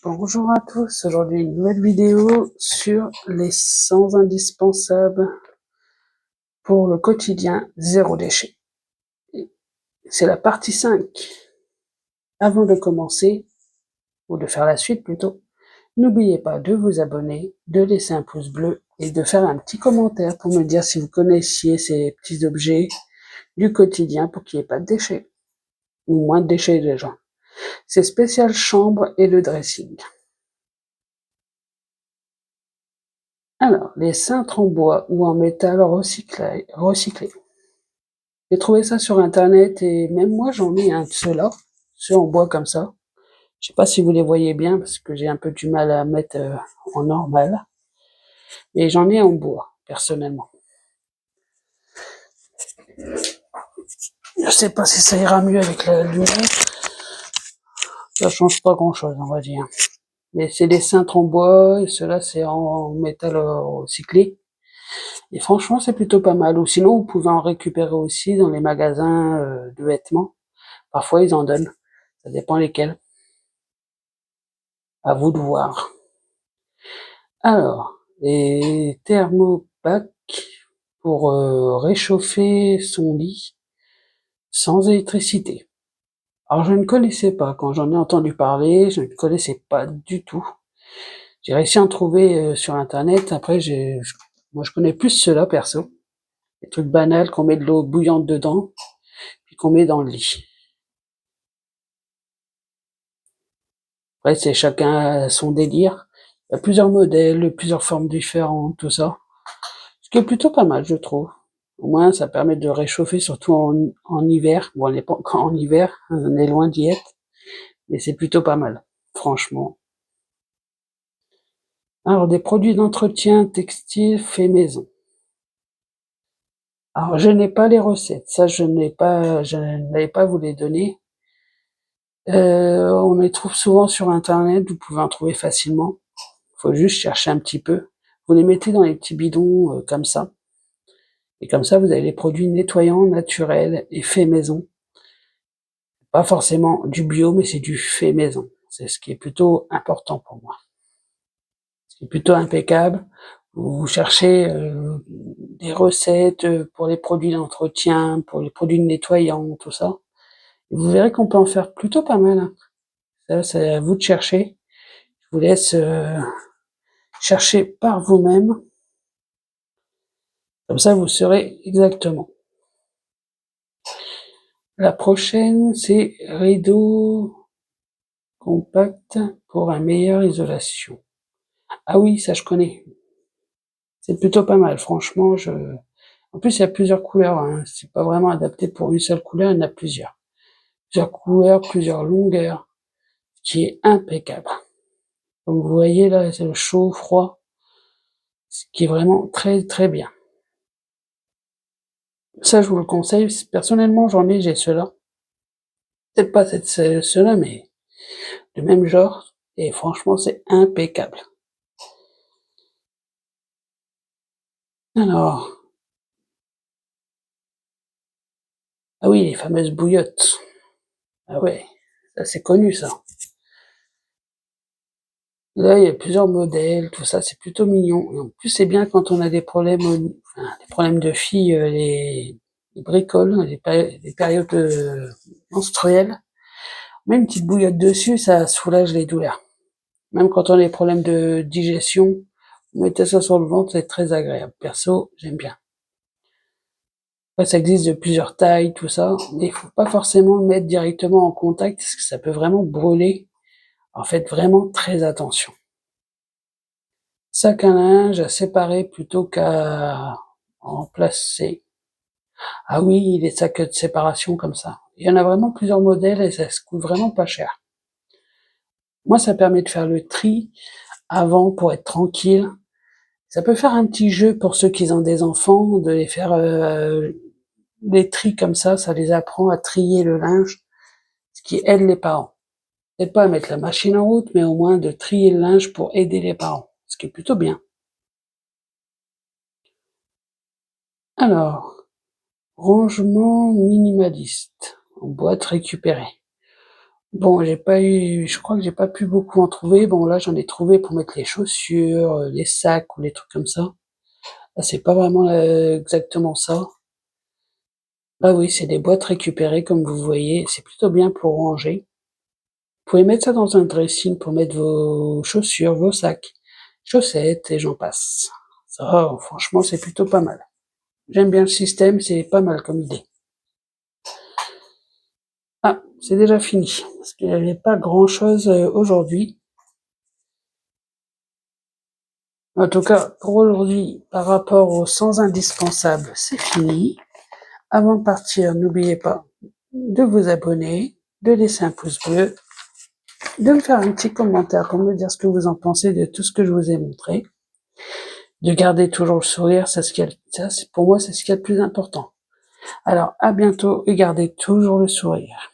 Bonjour à tous, aujourd'hui une nouvelle vidéo sur les 100 indispensables pour le quotidien zéro déchet. C'est la partie 5. Avant de commencer, ou de faire la suite plutôt, n'oubliez pas de vous abonner, de laisser un pouce bleu et de faire un petit commentaire pour me dire si vous connaissiez ces petits objets du quotidien pour qu'il n'y ait pas de déchets, ou moins de déchets déjà. C'est spécial chambre et le dressing. Alors, les cintres en bois ou en métal recyclé. J'ai trouvé ça sur internet et même moi j'en ai un de ceux-là, ceux en bois comme ça. Je sais pas si vous les voyez bien parce que j'ai un peu du mal à mettre en normal. Et j'en ai en bois, personnellement. Je sais pas si ça ira mieux avec la lumière. Ça change pas grand-chose, on va dire. Mais c'est des cintres en bois et ceux-là c'est en métal recyclé. Et franchement c'est plutôt pas mal. Ou sinon vous pouvez en récupérer aussi dans les magasins de vêtements. Parfois ils en donnent. Ça dépend lesquels. À vous de voir. Alors, les thermopacks pour réchauffer son lit sans électricité. Alors je ne connaissais pas, quand j'en ai entendu parler, je ne connaissais pas du tout. J'ai réussi à en trouver sur internet, après moi je connais plus ceux-là perso. Les trucs banals qu'on met de l'eau bouillante dedans, puis qu'on met dans le lit. Après c'est chacun son délire. Il y a plusieurs modèles, plusieurs formes différentes, tout ça. Ce qui est plutôt pas mal, je trouve. Au moins, ça permet de réchauffer, surtout en hiver. Bon, on n'est pas encore en hiver, on est loin d'y être, mais c'est plutôt pas mal, franchement. Alors, des produits d'entretien textile fait maison. Alors, je n'ai pas les recettes, ça, je n'avais pas vous les donner. On les trouve souvent sur Internet, vous pouvez en trouver facilement. Il faut juste chercher un petit peu. Vous les mettez dans les petits bidons comme ça. Et comme ça, vous avez les produits nettoyants, naturels et faits maison. Pas forcément du bio, mais c'est du fait maison. C'est ce qui est plutôt important pour moi. C'est plutôt impeccable. Vous cherchez des recettes pour les produits d'entretien, pour les produits nettoyants, tout ça. Et vous verrez qu'on peut en faire plutôt pas mal. Hein. Ça, c'est à vous de chercher. Je vous laisse chercher par vous-même. Comme ça, vous saurez exactement. La prochaine, c'est rideau compact pour une meilleure isolation. Ah oui, ça je connais. C'est plutôt pas mal, franchement. En plus, il y a plusieurs couleurs. Hein. C'est pas vraiment adapté pour une seule couleur, il y en a plusieurs. Plusieurs couleurs, plusieurs longueurs, ce qui est impeccable. Comme vous voyez là, c'est le chaud, froid, ce qui est vraiment très très bien. Ça, je vous le conseille. Personnellement, j'ai ceux-là. Peut-être pas ceux-là, mais du même genre. Et franchement, c'est impeccable. Alors, ah oui, les fameuses bouillottes. Ah ouais, ça c'est connu ça. Là, il y a plusieurs modèles, tout ça, c'est plutôt mignon. Et en plus, c'est bien quand on a des problèmes, des problèmes de filles, les bricoles, les périodes menstruelles. Même une petite bouillotte dessus, ça soulage les douleurs. Même quand on a des problèmes de digestion, vous mettez ça sur le ventre, c'est très agréable. Perso, j'aime bien. Après, ça existe de plusieurs tailles, tout ça, mais il faut pas forcément le mettre directement en contact, parce que ça peut vraiment brûler. En fait, vraiment très attention. Sac à linge à séparer plutôt qu'à remplacer. Ah oui, les sacs de séparation comme ça. Il y en a vraiment plusieurs modèles et ça se coûte vraiment pas cher. Moi, ça permet de faire le tri avant pour être tranquille. Ça peut faire un petit jeu pour ceux qui ont des enfants, de les faire les tris comme ça les apprend à trier le linge, ce qui aide les parents. Peut-être pas à mettre la machine en route, mais au moins de trier le linge pour aider les parents, ce qui est plutôt bien. Alors, rangement minimaliste, en boîte récupérée. Bon, je crois que j'ai pas pu beaucoup en trouver. Bon, là, j'en ai trouvé pour mettre les chaussures, les sacs ou les trucs comme ça. Là, c'est pas vraiment exactement ça. Ah oui, c'est des boîtes récupérées, comme vous voyez. C'est plutôt bien pour ranger. Vous pouvez mettre ça dans un dressing pour mettre vos chaussures, vos sacs, chaussettes et j'en passe. Ça, franchement, c'est plutôt pas mal. J'aime bien le système, c'est pas mal comme idée. Ah, c'est déjà fini, parce qu'il n'y avait pas grand-chose aujourd'hui. En tout cas, pour aujourd'hui, par rapport aux 100 indispensables, c'est fini. Avant de partir, n'oubliez pas de vous abonner, de laisser un pouce bleu, de me faire un petit commentaire pour me dire ce que vous en pensez de tout ce que je vous ai montré, de garder toujours le sourire, pour moi, c'est ce qu'il y a de plus important. Alors, à bientôt et gardez toujours le sourire.